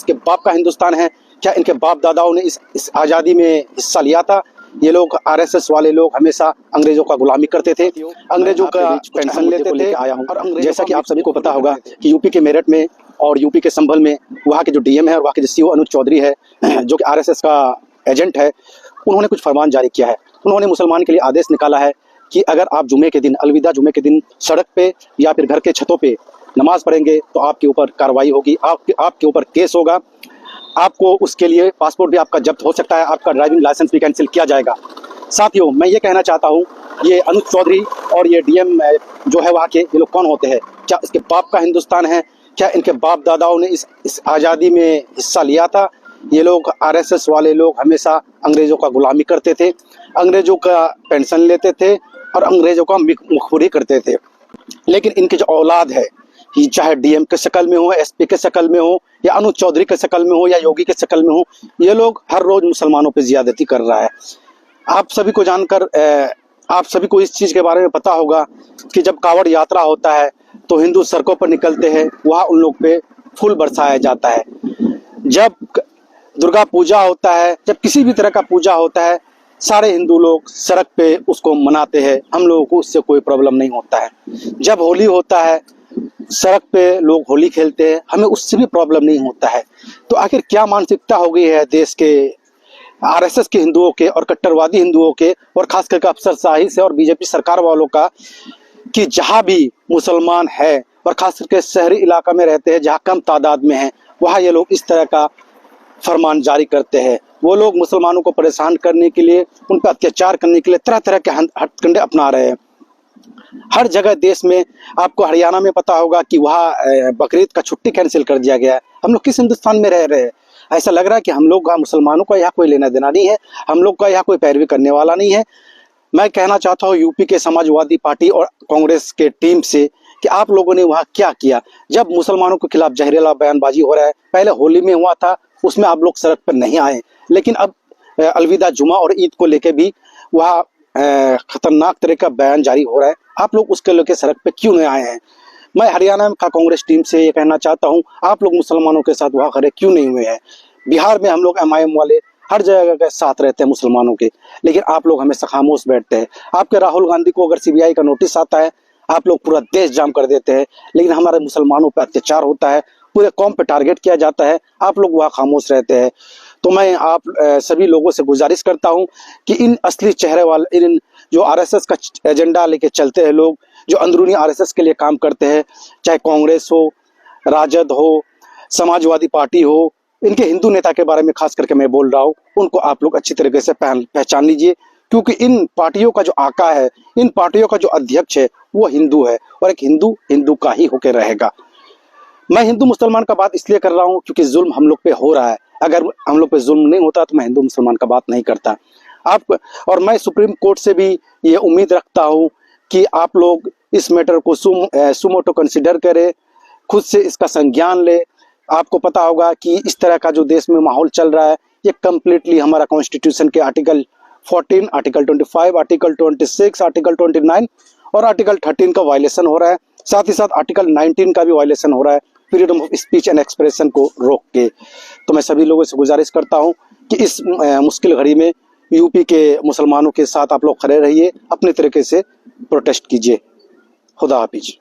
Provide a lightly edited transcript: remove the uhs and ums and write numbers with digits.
इसके बाप का हिंदुस्तान है? क्या इनके बाप दादाओं ने इस आज़ादी में हिस्सा लिया था? ये लोग आरएसएस वाले लोग हमेशा अंग्रेजों का गुलामी करते थे, अंग्रेजों का पेंशन लेते थे। और जैसा कि आप सभी को पता होगा कि यूपी के मेरठ में और यूपी के संभल में वहाँ के जो डीएम है और वहाँ के जो सीओ अनुज चौधरी है, जो कि आरएसएस का एजेंट है, उन्होंने कुछ फरमान जारी किया है। उन्होंने मुसलमान के लिए आदेश निकाला है कि अगर आप जुमे के दिन, अलविदा जुमे के दिन सड़क पे या फिर घर के छतों पे नमाज पढ़ेंगे तो आपके ऊपर कार्रवाई होगी, आपके ऊपर केस होगा, आपको उसके लिए पासपोर्ट भी आपका जब्त हो सकता है, आपका ड्राइविंग लाइसेंस भी कैंसिल किया जाएगा। साथियों, मैं ये कहना चाहता हूँ, ये अनुज चौधरी और ये डीएम जो है वहाँ के, ये लोग कौन होते हैं? क्या इसके बाप का हिंदुस्तान है? क्या इनके बाप दादाओं ने इस आज़ादी में हिस्सा लिया था? ये लोग आरएसएस वाले लोग हमेशा अंग्रेजों का गुलामी करते थे, अंग्रेजों का पेंशन लेते थे और अंग्रेजों का मुखबिरी करते थे। लेकिन इनकी जो औलाद है, चाहे डीएम के शक्ल में हो, एसपी के शक्ल में हो, या अनुज चौधरी के शक्ल में हो, या योगी के शक्ल में हो, ये लोग हर रोज मुसलमानों पे ज्यादती कर रहा है। आप सभी को जानकर आप सभी को इस चीज के बारे में पता होगा कि जब कावड़ यात्रा होता है तो हिंदू सड़कों पर निकलते हैं, वहाँ उन लोग पे फूल बरसाया जाता है। जब दुर्गा पूजा होता है, जब किसी भी तरह का पूजा होता है, सारे हिंदू लोग सड़क पे उसको मनाते हैं, हम लोगों को उससे कोई प्रॉब्लम नहीं होता है। जब होली होता है, सड़क पे लोग होली खेलते हैं, हमें उससे भी प्रॉब्लम नहीं होता है। तो आखिर क्या मानसिकता हो गई है देश के आरएसएस के हिंदुओं के और कट्टरवादी हिंदुओं के, और खास करके अफसरशाही से और बीजेपी सरकार वालों का, कि जहां भी मुसलमान है और खास करके शहरी इलाका में रहते हैं जहां कम तादाद में है, वहां ये लोग इस तरह का फरमान जारी करते हैं। वो लोग मुसलमानों को परेशान करने के लिए, उन पर अत्याचार करने के लिए तरह तरह के हथकंडे अपना रहे हैं। हर जगह देश में, आपको हरियाणा में पता होगा कि वहाँ बकरीद का छुट्टी कैंसिल कर दिया गया है। हम लोग किस हिंदुस्तान में रह रहे हैं? ऐसा लग रहा है कि हम लोग मुसलमानों का यहाँ कोई लेना देना नहीं है, हम लोग का यहाँ कोई पैरवी करने वाला नहीं है। मैं कहना चाहता हूँ यूपी के समाजवादी पार्टी और कांग्रेस के टीम से कि आप लोगों ने वहाँ क्या किया? जब मुसलमानों के खिलाफ जहरीला बयानबाजी हो रहा है, पहले होली में हुआ था, उसमें आप लोग सड़क पर नहीं आए, लेकिन अब अलविदा जुमा और ईद को लेके भी वहाँ खतरनाक तरह का बयान जारी हो रहा है, आप लोग उसके लेके सड़क पे क्यों नहीं आए हैं? मैं हरियाणा का कांग्रेस टीम से ये कहना चाहता हूँ, आप लोग मुसलमानों के साथ वहाँ खड़े क्यों नहीं हुए हैं? बिहार में हम लोग एमआईएम वाले हर जगह के साथ रहते हैं मुसलमानों के, लेकिन आप लोग हमेशा खामोश बैठते हैं। आपके राहुल गांधी को अगर सीबीआई का नोटिस आता है, आप लोग पूरा देश जाम कर देते हैं, लेकिन हमारे मुसलमानों पर अत्याचार होता है, पूरे कौम पे टारगेट किया जाता है, आप लोग वहाँ खामोश रहते हैं। तो मैं आप सभी लोगों से गुजारिश करता हूं कि इन असली चेहरे वाले, इन जो आरएसएस का एजेंडा लेके चलते हैं लोग, जो अंदरूनी आरएसएस के लिए काम करते हैं, चाहे कांग्रेस हो, राजद हो, समाजवादी पार्टी हो, इनके हिंदू नेता के बारे में खास करके मैं बोल रहा हूँ, उनको आप लोग अच्छी तरीके से पहचान लीजिए, क्योंकि इन पार्टियों का जो आका है, इन पार्टियों का जो अध्यक्ष है, वो हिंदू है, और एक हिंदू हिंदू का ही होकर रहेगा। मैं हिंदू मुसलमान का बात इसलिए कर रहा हूँ क्योंकि जुल्म हम लोग पे हो रहा है। अगर हम लोग पे जुल्म नहीं होता तो मैं हिंदू मुसलमान का बात नहीं करता। और मैं सुप्रीम कोर्ट से भी ये उम्मीद रखता हूँ कि आप लोग इस मैटर को सुमोटो कंसिडर करें, खुद से इसका संज्ञान ले। आपको पता होगा कि इस तरह का जो देश में माहौल चल रहा है, ये कम्प्लीटली हमारा कॉन्स्टिट्यूशन के आर्टिकल 14, आर्टिकल 25, आर्टिकल 26, आर्टिकल 29 और आर्टिकल 13 का वायलेशन हो रहा है। साथ ही साथ आर्टिकल 19 का भी वायलेशन हो रहा है, freedom of speech and expression को रोक के। तो मैं सभी लोगों से गुजारिश करता हूं कि इस मुश्किल घड़ी में यूपी के मुसलमानों के साथ आप लोग खड़े रहिए, अपने तरीके से प्रोटेस्ट कीजिए। खुदा हाफिज।